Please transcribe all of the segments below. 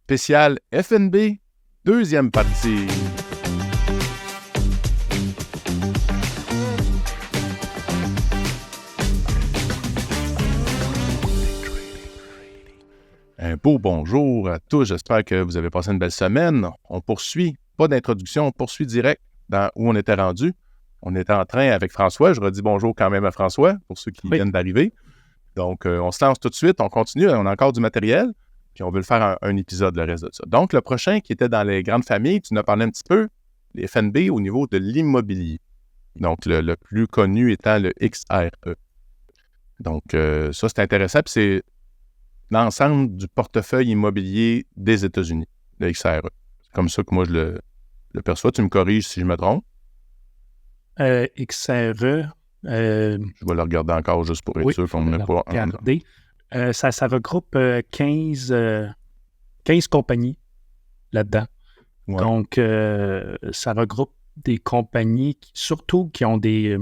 spécial FNB, deuxième partie. Un beau bonjour à tous, j'espère que vous avez passé une belle semaine. On poursuit, pas d'introduction, on poursuit direct dans où on était rendu. On était en train avec François, je redis bonjour quand même à François, pour ceux qui viennent d'arriver. Donc, on se lance tout de suite, on continue, on a encore du matériel, puis on veut le faire un épisode, le reste de ça. Donc, le prochain qui était dans les grandes familles, tu nous as parlé un petit peu, les FNB au niveau de l'immobilier. Donc, le plus connu étant le XRE. Donc, ça, c'est intéressant, puis c'est l'ensemble du portefeuille immobilier des États-Unis, le XRE. C'est comme ça que moi, je le perçois. Tu me corriges si je me trompe. XRE... je vais le regarder encore juste pour être sûr qu'on ne met pas... Regarder. Ça regroupe 15 compagnies là-dedans. Ouais. Donc, ça regroupe des compagnies, surtout qui ont des...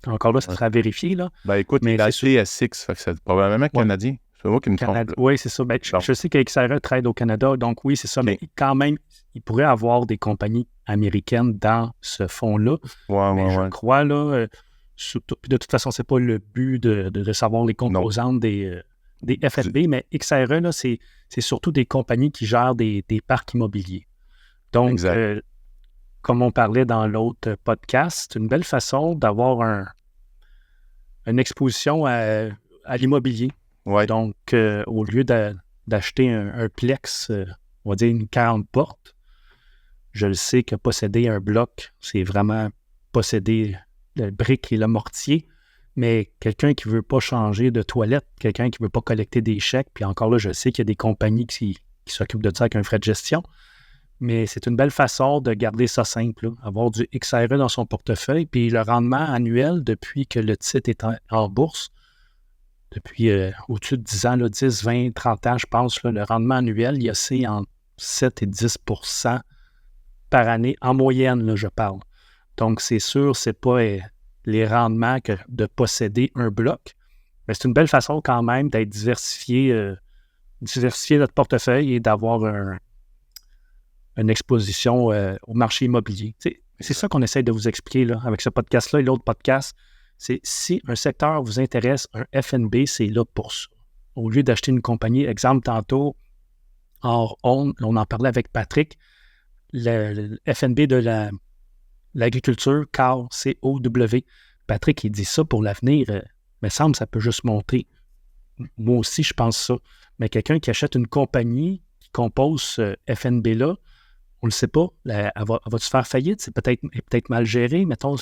encore là, ça sera vérifié, là. Ben écoute, mais il a acheté à Six, fait que c'est probablement canadien. C'est moi qui me trompe. Oui, c'est ça. Ben, je sais que XRE trade au Canada, donc oui, c'est ça. Okay. Mais quand même, il pourrait avoir des compagnies américaines dans ce fonds-là. Je crois, là... de toute façon, ce n'est pas le but de savoir les composantes des FNB, mais XRE, là, c'est surtout des compagnies qui gèrent des parcs immobiliers. Donc, comme on parlait dans l'autre podcast, c'est une belle façon d'avoir une exposition à l'immobilier. Ouais. Donc, au lieu d'acheter un Plex, on va dire une 40 portes, je le sais que posséder un bloc, c'est vraiment posséder le brick et le mortier, mais quelqu'un qui ne veut pas changer de toilette, quelqu'un qui ne veut pas collecter des chèques, puis encore là, je sais qu'il y a des compagnies qui s'occupent de ça avec un frais de gestion, mais c'est une belle façon de garder ça simple, là, avoir du XRE dans son portefeuille, puis le rendement annuel depuis que le titre est en bourse, depuis au-dessus de 10 ans, là, 10, 20, 30 ans, je pense, là, le rendement annuel, c'est entre 7 et 10 % par année, en moyenne, là, je parle. Donc, c'est sûr, ce n'est pas les rendements que de posséder un bloc, mais c'est une belle façon quand même d'être diversifier notre portefeuille et d'avoir une exposition au marché immobilier. C'est ça qu'on essaie de vous expliquer là, avec ce podcast-là et l'autre podcast. C'est si un secteur vous intéresse, un FNB, c'est là pour ça. Au lieu d'acheter une compagnie, exemple tantôt, on en parlait avec Patrick, le FNB de l'agriculture, CAW, C-O-W. Patrick, il dit ça pour l'avenir. Mais semble que ça peut juste monter. Moi aussi, je pense ça. Mais quelqu'un qui achète une compagnie qui compose ce FNB-là, on ne le sait pas. Elle va se faire faillite. C'est peut-être mal géré. Mettons,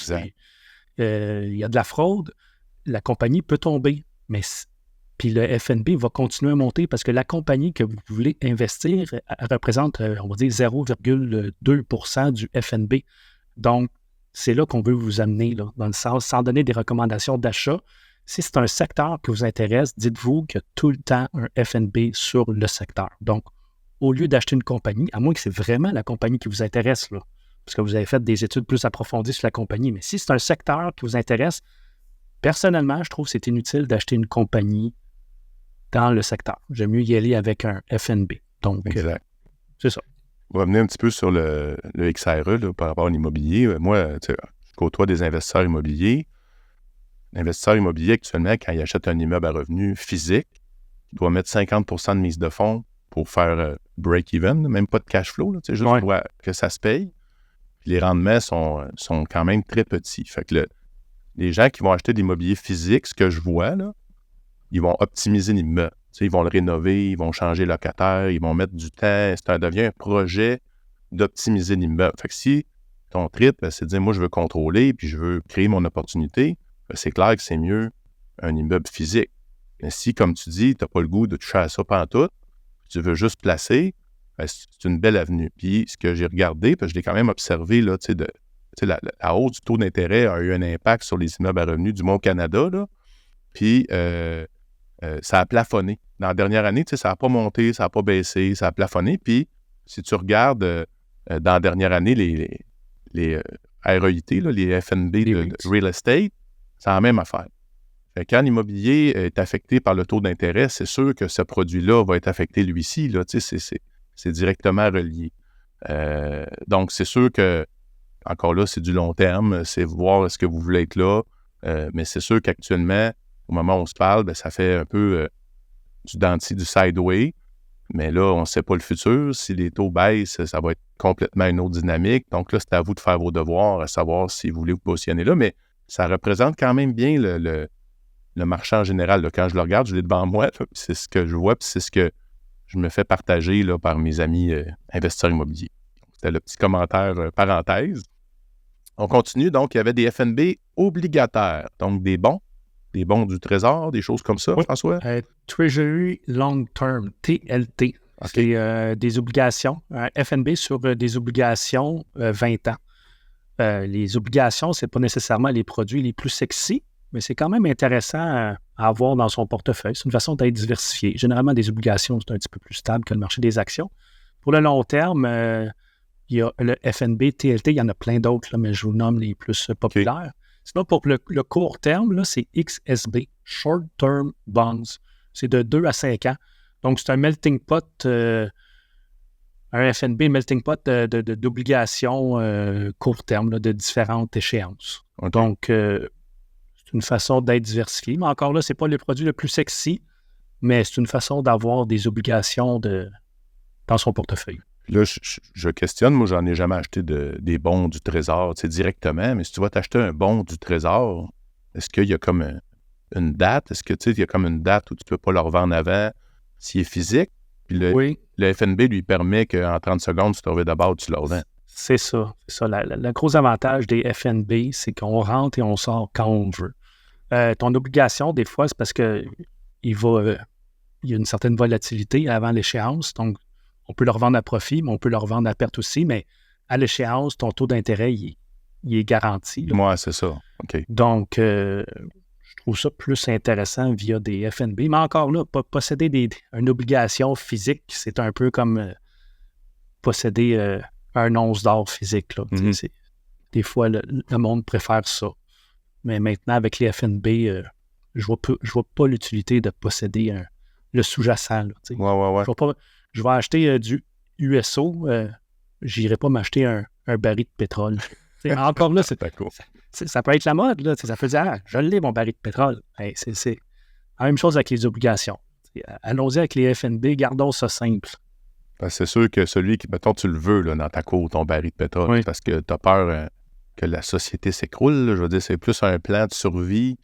il y a de la fraude. La compagnie peut tomber. Puis le FNB va continuer à monter parce que la compagnie que vous voulez investir, elle représente, on va dire, 0,2 % du FNB. Donc, c'est là qu'on veut vous amener, là, dans le sens, sans donner des recommandations d'achat. Si c'est un secteur qui vous intéresse, dites-vous qu'il y a tout le temps un FNB sur le secteur. Donc, au lieu d'acheter une compagnie, à moins que c'est vraiment la compagnie qui vous intéresse, là, parce que vous avez fait des études plus approfondies sur la compagnie, mais si c'est un secteur qui vous intéresse, personnellement, je trouve que c'est inutile d'acheter une compagnie dans le secteur. J'aime mieux y aller avec un FNB. Donc, c'est ça. On va venir un petit peu sur le XRE là, par rapport à l'immobilier. Moi, je côtoie des investisseurs immobiliers. L'investisseur immobilier, actuellement, quand il achète un immeuble à revenu physique, il doit mettre 50 % de mise de fonds pour faire break-even, même pas de cash flow, là, juste pour que ça se paye. Puis les rendements sont quand même très petits. Fait que les gens qui vont acheter de l'immobilier physique, ce que je vois, là, ils vont optimiser l'immeuble. Ils vont le rénover, ils vont changer le locataire, ils vont mettre du temps. Ça devient un projet d'optimiser l'immeuble. Fait que si ton trip, c'est de dire, moi, je veux contrôler, puis je veux créer mon opportunité, c'est clair que c'est mieux un immeuble physique. Mais si, comme tu dis, tu n'as pas le goût de toucher à ça pantoute, tu veux juste placer, c'est une belle avenue. Puis ce que j'ai regardé, puis je l'ai quand même observé, là, la hausse du taux d'intérêt a eu un impact sur les immeubles à revenus du Mont-Canada, là. Puis ça a plafonné. Dans la dernière année, ça n'a pas monté, ça n'a pas baissé, ça a plafonné. Puis, si tu regardes dans la dernière année, les REIT, là, les FNB de real estate, c'est la même affaire. Fait que quand l'immobilier est affecté par le taux d'intérêt, c'est sûr que ce produit-là va être affecté lui-ci. Là, c'est directement relié. Donc, c'est sûr que, encore là, c'est du long terme, c'est voir est-ce que vous voulez être là, mais c'est sûr qu'actuellement, au moment où on se parle, ben, ça fait un peu du sideway, mais là, on ne sait pas le futur. Si les taux baissent, ça va être complètement une autre dynamique. Donc là, c'est à vous de faire vos devoirs, à savoir si vous voulez vous positionner là, mais ça représente quand même bien le marché en général. Là. Quand je le regarde, je l'ai devant moi, là, puis c'est ce que je vois, puis c'est ce que je me fais partager là, par mes amis investisseurs immobiliers. C'était le petit commentaire parenthèse. On continue. Donc, il y avait des FNB obligataires, donc des bons du Trésor, des choses comme ça, oui. François? Treasury Long Term, TLT. Okay. C'est des obligations, FNB sur des obligations 20 ans. Les obligations, ce n'est pas nécessairement les produits les plus sexy, mais c'est quand même intéressant à avoir dans son portefeuille. C'est une façon d'être diversifié. Généralement, des obligations, c'est un petit peu plus stable que le marché des actions. Pour le long terme, il y a le FNB, TLT, il y en a plein d'autres, là, mais je vous nomme les plus populaires. Okay. Sinon, pour le court terme, là, c'est XSB, Short Term Bonds. C'est de 2 à 5 ans. Donc, c'est un melting pot, un FNB melting pot d'obligations court terme, là, de différentes échéances. Okay. Donc, c'est une façon d'être diversifié. Mais encore là, ce n'est pas le produit le plus sexy, mais c'est une façon d'avoir des obligations dans son portefeuille. Là, je questionne. Moi, j'en ai jamais acheté des bons du Trésor, tu sais, directement. Mais si tu vas t'acheter un bon du Trésor, est-ce qu'il y a comme une date? Est-ce que, tu sais, il y a comme une date où tu ne peux pas le revendre avant s'il est physique? Puis le FNB lui permet qu'en 30 secondes, tu te reviens d'abord, tu le revends. C'est ça. Le gros avantage des FNB, c'est qu'on rentre et on sort quand on veut. Ton obligation, des fois, c'est parce que il y a une certaine volatilité avant l'échéance. Donc, on peut le revendre à profit, mais on peut le revendre à perte aussi. Mais à l'échéance, ton taux d'intérêt, il est garanti. Moi, c'est ça. OK. Donc, je trouve ça plus intéressant via des FNB. Mais encore là, posséder une obligation physique, c'est un peu comme posséder un once d'or physique. Là. Mm-hmm. Des fois, le monde préfère ça. Mais maintenant, avec les FNB, je vois pas l'utilité de posséder le sous-jacent. Là, ouais. Je vais acheter du USO, je n'irai pas m'acheter un baril de pétrole. Encore là, ça peut être la mode. Là, ça peut dire, je l'ai, mon baril de pétrole. Hey, c'est la même chose avec les obligations. Allons-y avec les FNB, gardons ça simple. Ben, c'est sûr que celui qui, mettons, tu le veux là, dans ta cour, ton baril de pétrole, oui. Parce que tu as peur que la société s'écroule. Là, je veux dire, c'est plus un plan de survie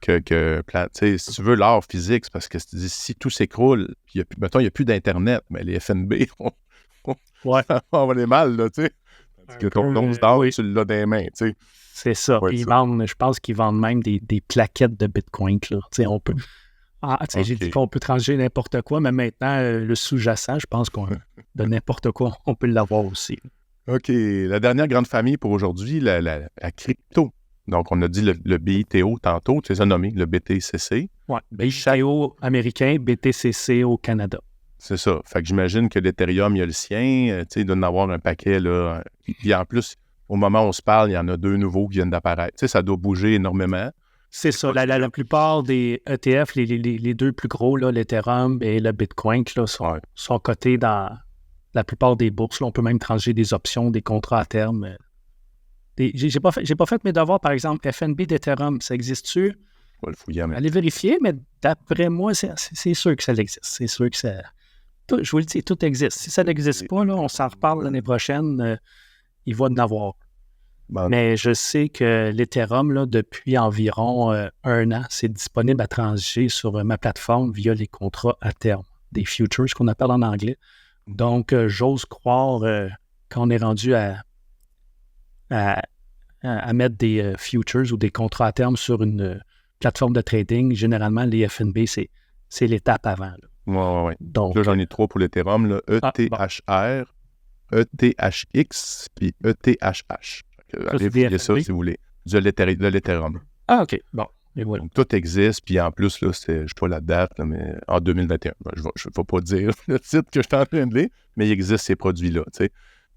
que plan. Tu sais, si tu veux l'art physique, c'est parce que si tout s'écroule, mettons, il n'y a plus d'Internet, mais les FNB, on va les mal, là, tu sais. Parce que ton once d'or, tu l'as dans les mains, tu sais. C'est ça. Ouais, je pense qu'ils vendent même des plaquettes de Bitcoin, là. Tu sais, on peut... okay. J'ai dit qu'on peut transiger n'importe quoi, mais maintenant, le sous-jacent, je pense de n'importe quoi, on peut l'avoir aussi. OK. La dernière grande famille pour aujourd'hui, la crypto. Donc, on a dit le BITO tantôt, tu les as nommés, le BTCC. Oui, BITO américain, BTCC au Canada. C'est ça. Fait que j'imagine que l'Ethereum, il y a le sien. Tu sais, il doit en avoir un paquet, là. Puis en plus, au moment où on se parle, il y en a 2 nouveaux qui viennent d'apparaître. Tu sais, ça doit bouger énormément. C'est ça. La plupart des ETF, les 2 plus gros, là, l'Ethereum et le Bitcoin, là, sont cotés dans la plupart des bourses. Là. On peut même transiger des options, des contrats à terme. J'ai pas fait mes devoirs, par exemple, FNB d'Ethereum, ça existe-tu? On va le fouiller. Allez vérifier, mais d'après moi, c'est sûr que ça existe. C'est sûr que ça... je vous le dis, tout existe. Si ça n'existe pas, là, on s'en reparle l'année prochaine, il va en avoir. Bon. Mais je sais que l'Ethereum, là, depuis environ 1 an, c'est disponible à transiger sur ma plateforme via les contrats à terme, des futures, qu'on appelle en anglais. Donc, j'ose croire qu'on est rendu à mettre des futures ou des contrats à terme sur une plateforme de trading. Généralement, les FNB, c'est l'étape avant. Oui. Donc, là, j'en ai 3 pour l'Ethereum, là, ETHR, ETHX puis ETHH. Allez fouiller ça si vous voulez. De l'Ethereum. Ah, OK. Bon. Et voilà. Donc, tout existe. Puis en plus, là, je ne sais pas la date, là, mais en 2021. Je ne vais pas dire le titre que je suis en train de lire, mais il existe ces produits-là.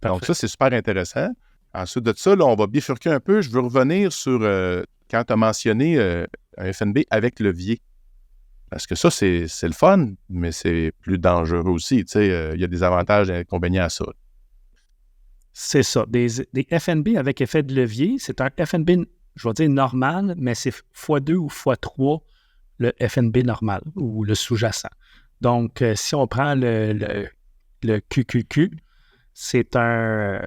Donc, ça, c'est super intéressant. Ensuite de ça, là, on va bifurquer un peu. Je veux revenir sur quand tu as mentionné un FNB avec levier. Parce que ça, c'est le fun, mais c'est plus dangereux aussi. Tu sais, il y a des avantages et des inconvénients à ça. C'est ça. Des FNB avec effet de levier, c'est un FNB, je vais dire normal, mais c'est x2 ou x3 le FNB normal ou le sous-jacent. Donc, si on prend le QQQ, c'est un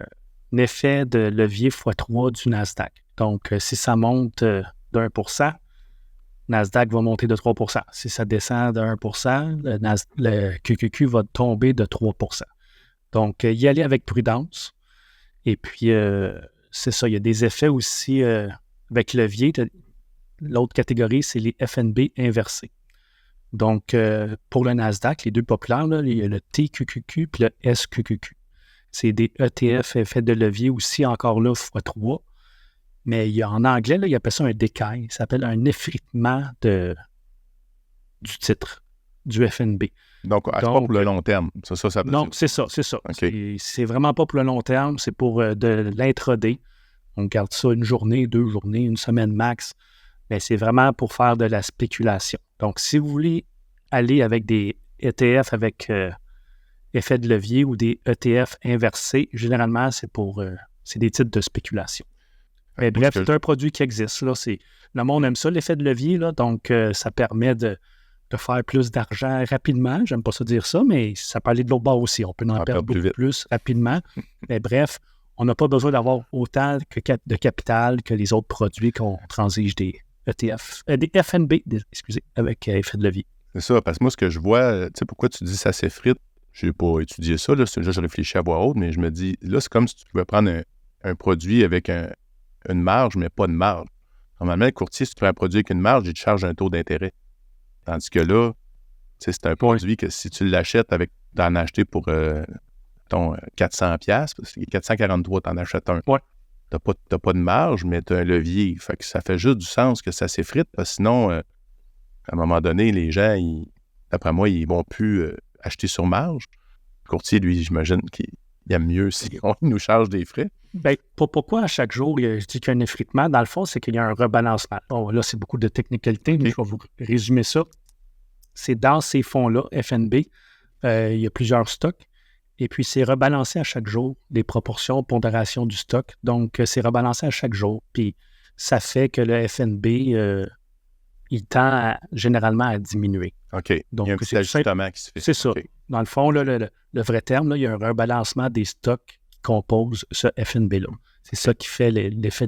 effet de levier x3 du Nasdaq. Donc, si ça monte d'1%, Nasdaq va monter de 3%. Si ça descend de 1%, le QQQ va tomber de 3%. Donc, y aller avec prudence. Et puis, c'est ça, il y a des effets aussi avec levier. L'autre catégorie, c'est les FNB inversés. Donc, pour le Nasdaq, les deux populaires, là, il y a le TQQQ et le SQQQ. C'est des ETF effets de levier aussi, encore là, x3. Mais en anglais, là, ils appellent ça un décaille. Ça s'appelle un effritement du titre, du FNB. Donc, c'est pas pour le long terme. Ça non, c'est ça. Okay. C'est vraiment pas pour le long terme, c'est pour de l'intraday. On garde ça une journée, 2 journées, une semaine max. Mais c'est vraiment pour faire de la spéculation. Donc, si vous voulez aller avec des ETF avec effet de levier ou des ETF inversés, généralement, c'est des titres de spéculation. Mais bref, c'est un produit qui existe. Là, le monde aime ça, l'effet de levier. Là, donc, ça permet de faire plus d'argent rapidement. J'aime pas ça dire ça, mais ça peut aller de l'autre bord aussi. On peut en perdre beaucoup plus rapidement. Mais bref, on n'a pas besoin d'avoir autant de capital que les autres produits qu'on transige des ETF, des FNB, avec effet de levier. C'est ça, parce que moi, ce que je vois, tu sais, pourquoi tu dis ça s'effrite, je n'ai pas étudié ça, là, je réfléchis à voix haute, mais je me dis, là, c'est comme si tu pouvais prendre un produit avec une marge, mais pas de marge. Normalement, le courtier, si tu prends un produit avec une marge, il te charge un taux d'intérêt. Tandis que là, c'est un produit que si tu l'achètes avec d'en acheter pour ton 400$, parce que 443, tu en achètes un. Ouais. T'as pas de marge, mais tu as un levier. Fait que ça fait juste du sens que ça s'effrite, parce que sinon, à un moment donné, les gens, d'après moi, ils vont plus acheter sur marge. Le courtier, lui, j'imagine qu'il aime mieux si on nous charge des frais. Bien, pourquoi à chaque jour, je dis qu'il y a un effritement? Dans le fond, c'est qu'il y a un rebalancement. Bon, là, c'est beaucoup de technicalité, mais je vais vous résumer ça. C'est dans ces fonds-là, FNB, il y a plusieurs stocks. Et puis, c'est rebalancé à chaque jour, les proportions, pondération du stock. Donc, c'est rebalancé à chaque jour. Puis, ça fait que le FNB, il tend généralement à diminuer. OK. Donc, il y a un petit ajustement qui se fait. C'est ça. Dans le fond, là, le vrai terme, là, il y a un rebalancement des stocks qui composent ce FNB-là. C'est ça qui fait l'effet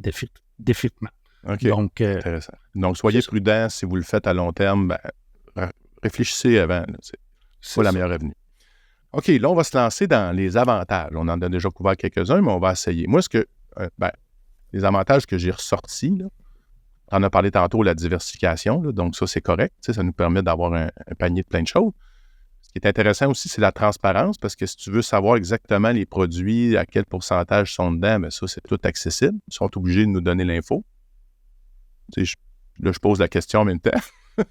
d'effritement. OK. Donc, intéressant. Donc, soyez prudents si vous le faites à long terme. Réfléchissez avant. C'est pas la meilleure avenue. OK, là, on va se lancer dans les avantages. On en a déjà couvert quelques-uns, mais on va essayer. Moi, les avantages que j'ai ressortis, là, on en a parlé tantôt, la diversification, là, donc ça, c'est correct. Ça nous permet d'avoir un panier de plein de choses. Ce qui est intéressant aussi, c'est la transparence, parce que si tu veux savoir exactement les produits, à quel pourcentage sont dedans, bien, ça, c'est tout accessible. Ils sont obligés de nous donner l'info. Là, je pose la question en même temps.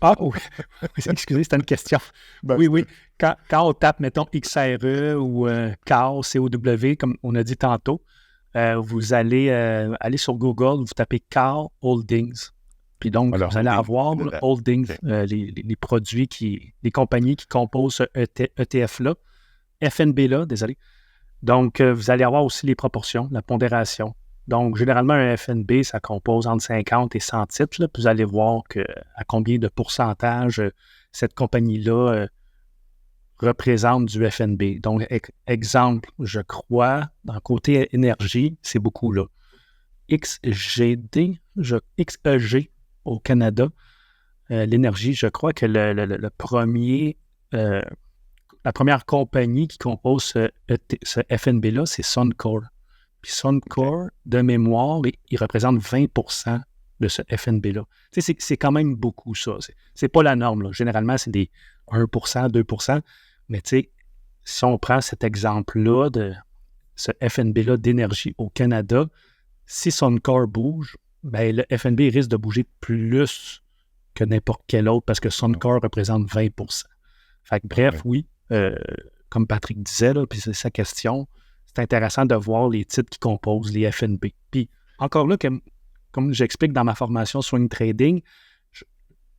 Ah oui, excusez, c'était une question. Oui. Quand on tape, mettons, XRE ou CAO, COW, comme on a dit tantôt, vous allez aller sur Google, vous tapez CAO Holdings. Puis donc, vous allez avoir Holdings, les produits, les compagnies qui composent ce ETF-là, FNB-là, désolé. Donc, vous allez avoir aussi les proportions, la pondération. Donc, généralement, un FNB, ça compose entre 50 et 100 titres. Là, puis vous allez voir à combien de pourcentage cette compagnie-là représente du FNB. Donc, exemple, je crois, dans le côté énergie, c'est beaucoup là. XEG au Canada, l'énergie, je crois que la première compagnie qui compose ce FNB-là, c'est Suncor. Puis Suncor, de mémoire, il représente 20% de ce FNB-là. Tu sais, c'est quand même beaucoup, ça. C'est pas la norme, là. Généralement, c'est des 1%, 2%. Mais tu sais, si on prend cet exemple-là de ce FNB-là d'énergie au Canada, si Suncor bouge, bien, le FNB risque de bouger plus que n'importe quel autre parce que Suncor représente 20%. Fait que bref, oui, comme Patrick disait, là, puis c'est sa question, c'est intéressant de voir les titres qui composent les FNB. Puis encore là, comme j'explique dans ma formation Swing Trading,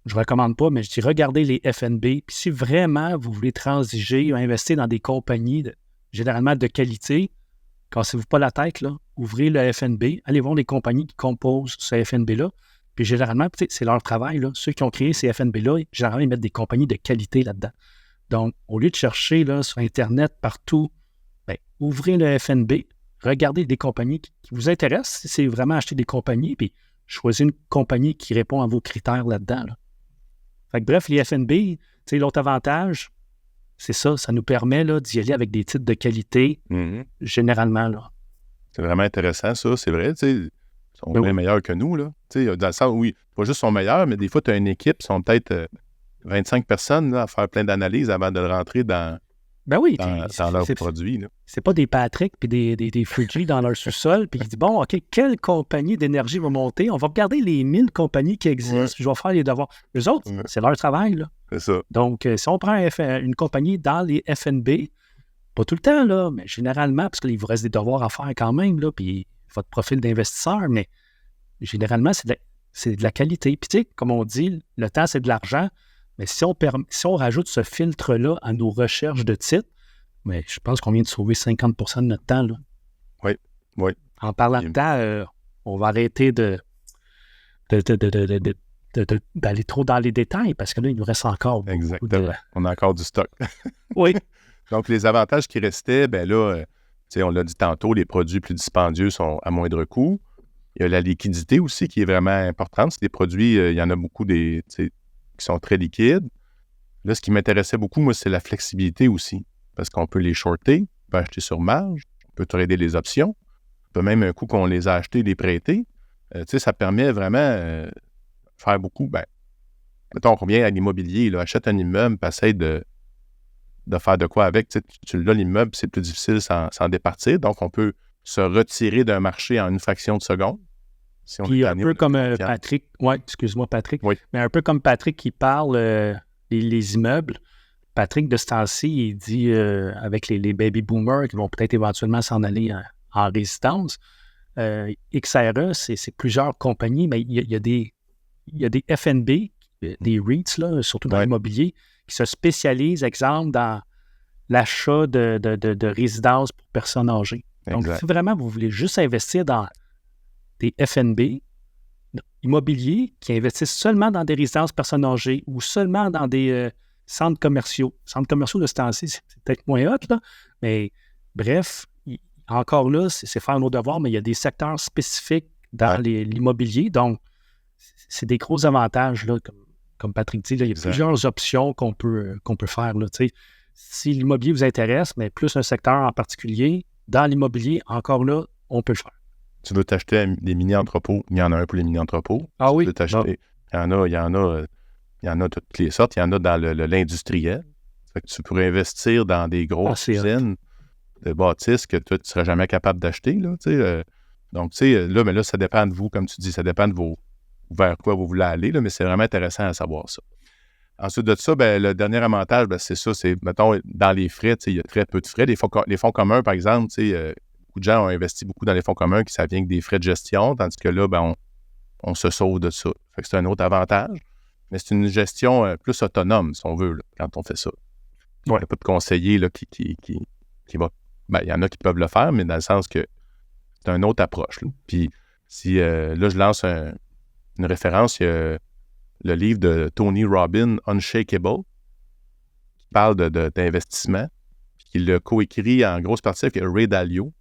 je ne recommande pas, mais je dis regardez les FNB. Puis si vraiment vous voulez transiger ou investir dans des compagnies généralement de qualité, cassez-vous pas la tête, là, ouvrez le FNB, allez voir les compagnies qui composent ce FNB-là. Puis généralement, c'est leur travail, là. Ceux qui ont créé ces FNB-là, généralement, ils mettent des compagnies de qualité là-dedans. Donc, au lieu de chercher là, sur Internet, partout, bien, ouvrez le FNB, regardez des compagnies qui vous intéressent. Si c'est vraiment acheter des compagnies, puis choisissez une compagnie qui répond à vos critères là-dedans. Là. Fait que, bref, les FNB, l'autre avantage, c'est ça nous permet là, d'y aller avec des titres de qualité, généralement. Là. C'est vraiment intéressant, ça, c'est vrai. Ils sont bien meilleurs que nous. Là. Dans le sens où, oui, pas juste sont meilleurs, mais des fois, tu as une équipe, ils sont peut-être 25 personnes là, à faire plein d'analyses avant de le rentrer dans leurs produits. Là. C'est pas des Patrick puis des Fuji dans leur sous-sol, puis ils disent, bon, OK, quelle compagnie d'énergie va monter? On va regarder les 1000 compagnies qui existent, je vais faire les devoirs. Eux autres, c'est leur travail. Là. C'est ça. Donc, si on prend une compagnie dans les FNB, pas tout le temps, là, mais généralement, parce qu'il vous reste des devoirs à faire quand même, là, puis votre profil d'investisseur, mais généralement, c'est de la qualité. Puis, tu sais, comme on dit, le temps, c'est de l'argent. Mais si on rajoute ce filtre-là à nos recherches de titres, mais je pense qu'on vient de sauver 50 % de notre temps. Là. Oui. En parlant de temps, on va arrêter d'aller trop dans les détails parce que là, il nous reste encore beaucoup. Exactement. On a encore du stock. Oui. Donc, les avantages qui restaient, bien là, on l'a dit tantôt, les produits plus dispendieux sont à moindre coût. Il y a la liquidité aussi qui est vraiment importante. C'est des produits, il y en a beaucoup qui sont très liquides. Là, ce qui m'intéressait beaucoup, moi, c'est la flexibilité aussi. Parce qu'on peut les shorter, on peut acheter sur marge, on peut trader les options, on peut même un coup qu'on les a achetés, les prêter. Ça permet vraiment de faire beaucoup. Mettons, on revient à l'immobilier, là, achète un immeuble, puis essaye de faire de quoi avec. Tu l'as, l'immeuble, c'est plus difficile s'en départir. Donc, on peut se retirer d'un marché en une fraction de seconde. Si puis un peu comme Patrick, excuse-moi Patrick, mais un peu comme Patrick qui parle les immeubles. Patrick, de ce temps-ci, il dit avec les baby boomers qui vont peut-être éventuellement s'en aller en résidence, XRE, c'est plusieurs compagnies, mais il y a des FNB, des REITs, là, surtout dans l'immobilier, qui se spécialisent, exemple, dans l'achat de résidences pour personnes âgées. Donc, si vraiment vous voulez juste investir dans des FNB immobiliers qui investissent seulement dans des résidences personnes âgées ou seulement dans des centres commerciaux. Centres commerciaux de ce temps-ci, c'est peut-être moins hot, là, mais bref, encore là, c'est faire nos devoirs, mais il y a des secteurs spécifiques dans l'immobilier, donc c'est des gros avantages, là, comme Patrick dit, là, il y a plusieurs options qu'on peut faire. Là, si l'immobilier vous intéresse, mais plus un secteur en particulier, dans l'immobilier, encore là, on peut le faire. Tu veux t'acheter des mini-entrepôts, il y en a un pour les mini-entrepôts. Ah oui? Tu veux t'acheter, il y en a toutes les sortes, il y en a dans l'industriel. Fait que tu pourrais investir dans des grosses usines de bâtisses que toi, tu ne serais jamais capable d'acheter. Là, donc, mais là, ça dépend de vous, comme tu dis, ça dépend de vers quoi vous voulez aller, là, mais c'est vraiment intéressant à savoir ça. Ensuite de ça, le dernier avantage, c'est ça, c'est, mettons, dans les frais, il y a très peu de frais. Les fonds communs, par exemple, beaucoup de gens ont investi beaucoup dans les fonds communs qui ça vient avec des frais de gestion, tandis que là, on se sauve de ça. Fait que c'est un autre avantage. Mais c'est une gestion plus autonome, si on veut, là, quand on fait ça. Il n'y a pas de conseiller là, qui va... il y en a qui peuvent le faire, mais dans le sens que c'est une autre approche. Là. Puis, si là, je lance une référence, il y a le livre de Tony Robbins, Unshakeable, qui parle d'investissement, puis il l'a coécrit en grosse partie avec Ray Dalio.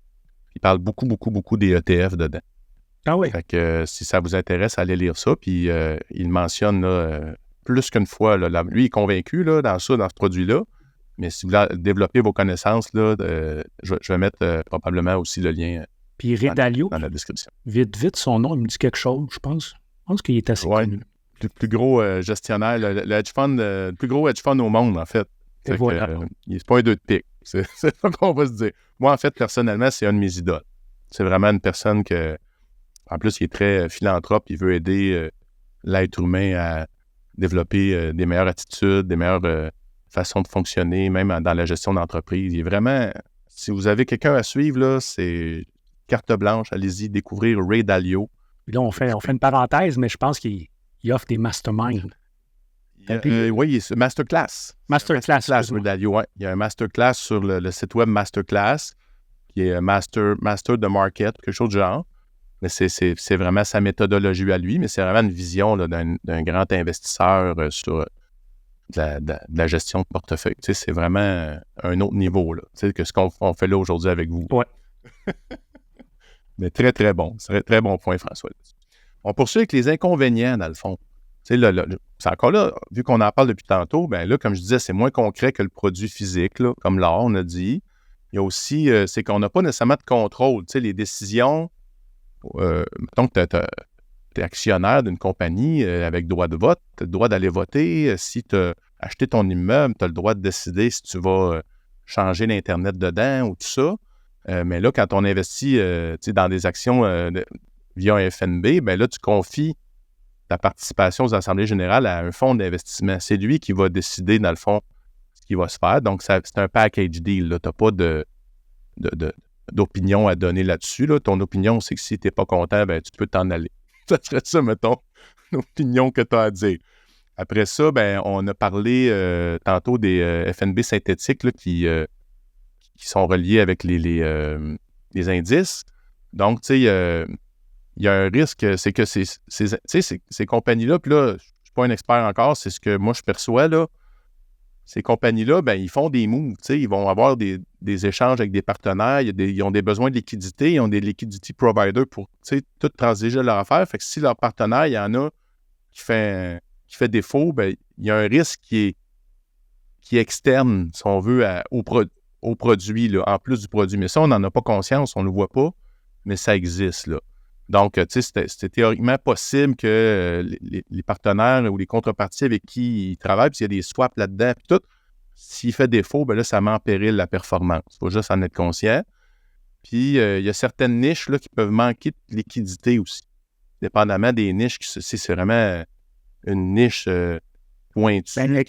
Il parle beaucoup des ETF dedans. Ah oui. Fait que si ça vous intéresse, allez lire ça. Puis il mentionne là, plus qu'une fois, là, lui, il est convaincu là, dans ce produit-là. Mais si vous voulez développer vos connaissances, là, je vais mettre probablement aussi le lien puis Ray Dalio, dans la description. Vite, son nom, il me dit quelque chose, je pense. Je pense qu'il est assez connu. Le plus gros gestionnaire, le hedge fund, le plus gros hedge fund au monde, en fait. Voilà. C'est pas un 2 de pique. C'est ça qu'on va se dire. Moi, en fait, personnellement, c'est un de mes idoles. C'est vraiment une personne que, en plus, il est très philanthrope. Il veut aider l'être humain à développer des meilleures attitudes, des meilleures façons de fonctionner, même dans la gestion d'entreprise. Il est vraiment... Si vous avez quelqu'un à suivre, là, c'est carte blanche. Allez-y découvrir Ray Dalio. Puis là, on fait une parenthèse, mais je pense qu'il offre des masterminds. Oui, c'est Masterclass. Masterclass, Medallion, ouais. Il y a un Masterclass sur le site web Masterclass, qui est Master the Market, quelque chose du genre. Mais c'est vraiment sa méthodologie à lui, mais c'est vraiment une vision là, d'un grand investisseur sur de la gestion de portefeuille. Tu sais, c'est vraiment un autre niveau là, tu sais, que ce qu'on fait là aujourd'hui avec vous. Ouais. Mais très, très bon. C'est très bon point, François. On poursuit avec les inconvénients, dans le fond. Tu sais, c'est encore là, vu qu'on en parle depuis tantôt, bien là, comme je disais, c'est moins concret que le produit physique, là, comme l'or, on a dit. Il y a aussi, c'est qu'on n'a pas nécessairement de contrôle. Tu sais, les décisions, mettons que tu es actionnaire d'une compagnie avec droit de vote, tu as le droit d'aller voter. Si tu as acheté ton immeuble, tu as le droit de décider si tu vas changer l'Internet dedans ou tout ça. Mais là, quand on investit dans des actions via un FNB, bien là, tu confies ta participation aux assemblées générales à un fonds d'investissement. C'est lui qui va décider, dans le fond, ce qui va se faire. Donc, c'est un package deal. Tu n'as pas d'opinion à donner là-dessus. Là. Ton opinion, c'est que si tu n'es pas content, ben, tu peux t'en aller. Ça serait ça, mettons, l'opinion que tu as à dire. Après ça, ben, on a parlé tantôt des FNB synthétiques là, qui sont reliés avec les indices. Donc, tu sais, il y a un risque, c'est que ces compagnies-là, puis là, je ne suis pas un expert encore, c'est ce que moi je perçois, là. Ces compagnies-là, ben ils font des moves, tu sais, ils vont avoir des échanges avec des partenaires, ils ont des besoins de liquidité, ils ont des liquidity providers pour, tu sais, tout transiger leur affaire. Fait que si leur partenaire, il y en a qui fait défaut, ben il y a un risque qui est externe, si on veut, au produit, là, en plus du produit. Mais ça, on n'en a pas conscience, on ne le voit pas, mais ça existe, là. Donc, tu sais, c'était théoriquement possible que les partenaires ou les contreparties avec qui ils travaillent, puis s'il y a des swaps là-dedans, puis tout, s'il fait défaut, bien là, ça met en péril la performance. Il faut juste en être conscient. Puis, il y a certaines niches là, qui peuvent manquer de liquidité aussi. Dépendamment des niches, si c'est vraiment une niche pointue. Ben,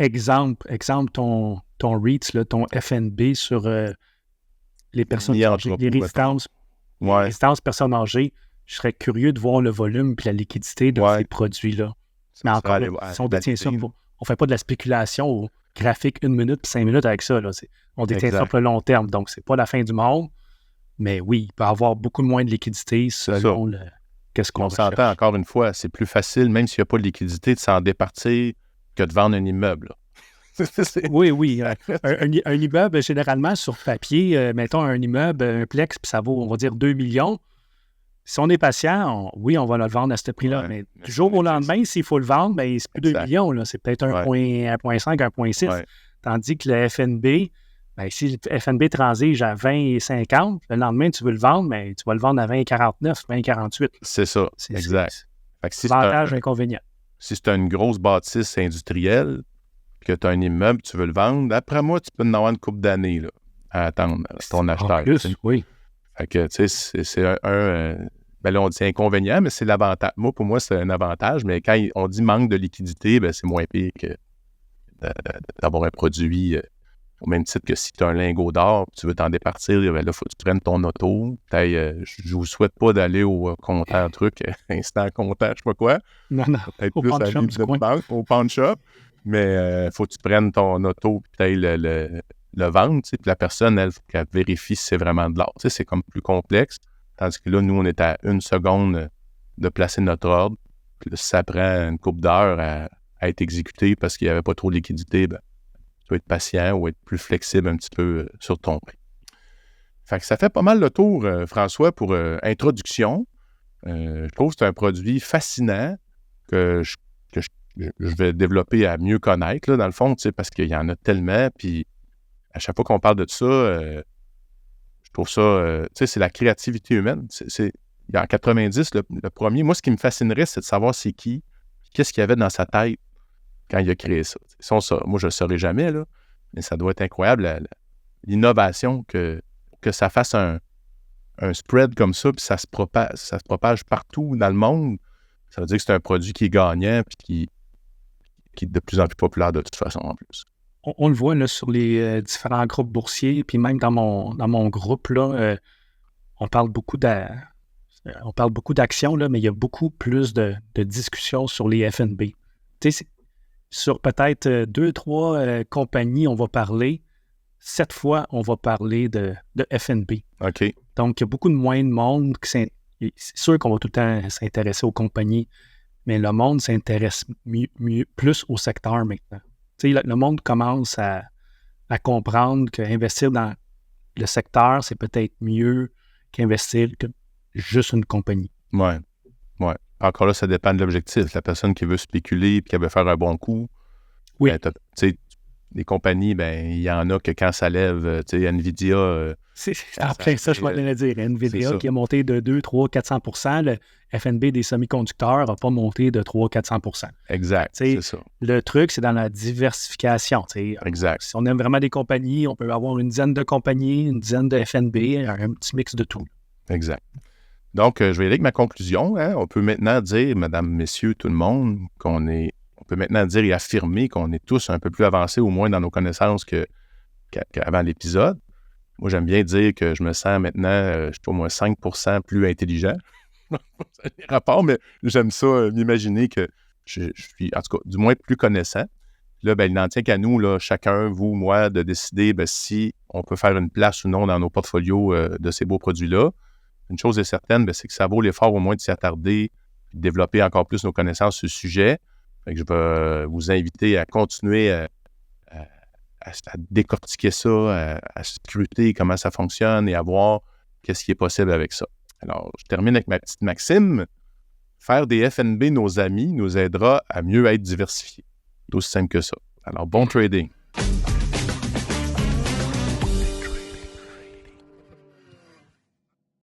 exemple, ton REITs, là, ton FNB sur les personnes âgées, les résidences. Ouais. Les résidences personnes âgées, je serais curieux de voir le volume et la liquidité de ces produits-là. Mais encore, si on détient ça, on ne fait pas de la spéculation graphique 1 minute puis 5 minutes avec ça. Là. On détient ça pour le long terme. Donc, c'est pas la fin du monde. Mais oui, il peut y avoir beaucoup moins de liquidité selon qu'est-ce qu'on recherche. On s'entend encore une fois, c'est plus facile, même s'il n'y a pas de liquidité, de s'en départir que de vendre un immeuble. Oui. Un immeuble, généralement, sur papier, mettons un immeuble, un plex, puis ça vaut, on va dire, 2 millions. Si on est patient, on va le vendre à ce prix-là. Ouais, mais du jour au lendemain, s'il faut le vendre, ben, c'est plus 2 millions. Là. C'est peut-être 1,5, 1,6. Ouais. Tandis que le FNB, ben, si le FNB transige à 20,50, le lendemain, tu veux le vendre, mais tu vas le vendre à 20,49, 20,48. C'est ça, exact. C'est avantage, inconvénient. Si c'est une grosse bâtisse industrielle, que tu as un immeuble, tu veux le vendre, d'après moi, tu peux en avoir une couple d'années là, à attendre ton acheteur. En plus, oui. Fait que, tu sais, c'est ben là, on dit inconvénient, mais c'est l'avantage. Moi, pour moi, c'est un avantage, mais quand on dit manque de liquidité, ben c'est moins pire que d'avoir un produit au même titre que si tu as un lingot d'or, tu veux t'en départir, ben là, il faut que tu prennes ton auto. Je vous souhaite pas d'aller au compteur truc, instant compteur, je sais pas quoi. Non. Peut-être plus à l'île de banque, au pawn shop. Mais il faut que tu prennes ton auto et peut-être le vendre. Puis la personne, elle, qu'elle vérifie si c'est vraiment de l'or. C'est comme plus complexe. Tandis que là, nous, on est à 1 seconde de placer notre ordre. Puis là, si ça prend une couple d'heures à être exécuté parce qu'il n'y avait pas trop de liquidité, ben, tu peux être patient ou être plus flexible un petit peu sur ton prix. Fait que ça fait pas mal le tour, François, pour introduction. Je trouve que c'est un produit fascinant que je vais développer à mieux connaître, là, dans le fond, parce qu'il y en a tellement. Puis à chaque fois qu'on parle de ça, je trouve ça, c'est la créativité humaine. En 90, le premier, moi, ce qui me fascinerait, c'est de savoir c'est qui, qu'est-ce qu'il y avait dans sa tête quand il a créé ça. Moi, je ne le saurais jamais, là, mais ça doit être incroyable, l'innovation, que ça fasse un spread comme ça, puis ça se propage partout dans le monde. Ça veut dire que c'est un produit qui est gagnant, puis qui est de plus en plus populaire de toute façon, en plus. On le voit là, sur les différents groupes boursiers, puis même dans mon groupe, là, on parle beaucoup d'actions, là, mais il y a beaucoup plus de discussions sur les FNB. Tu sais, sur peut-être 2-3 compagnies, on va parler. 7 fois, on va parler de F&B. OK. Donc, il y a beaucoup de moins de monde c'est sûr qu'on va tout le temps s'intéresser aux compagnies, mais le monde s'intéresse plus au secteur maintenant. Tu sais, le monde commence à comprendre qu'investir dans le secteur, c'est peut-être mieux qu'investir que juste une compagnie. Oui. Encore là, ça dépend de l'objectif. La personne qui veut spéculer et qui veut faire un bon coup, oui. Tu sais, les compagnies, il y en a que quand ça lève, tu sais, NVIDIA... après ça, je vais te le dire. NVIDIA qui a monté de 2, 3, 400%, le FNB des semi-conducteurs n'a pas monté de 3, 400%. Exact, c'est ça. Le truc, c'est dans la diversification. Exact. Si on aime vraiment des compagnies, on peut avoir une dizaine de compagnies, une dizaine de FNB, un petit mix de tout. Exact. Donc, je vais y aller avec ma conclusion. Hein. On peut maintenant dire, mesdames, messieurs, tout le monde, on peut maintenant dire et affirmer qu'on est tous un peu plus avancés, au moins dans nos connaissances qu'avant l'épisode. Moi, j'aime bien dire que je me sens maintenant, je suis au moins 5% plus intelligent. Ça n'a pas rapport, mais j'aime ça, m'imaginer que je suis, en tout cas, du moins plus connaissant. Là, il n'en tient qu'à nous, là, chacun, vous, moi, de décider si on peut faire une place ou non dans nos portfolios de ces beaux produits-là. Une chose est certaine, c'est que ça vaut l'effort au moins de s'y attarder, de développer encore plus nos connaissances sur ce sujet. Fait que je vais vous inviter à continuer à décortiquer ça, à scruter comment ça fonctionne et à voir qu'est-ce qui est possible avec ça. Alors, je termine avec ma petite maxime. Faire des FNB nos amis nous aidera à mieux être diversifiés. C'est aussi simple que ça. Alors, bon trading!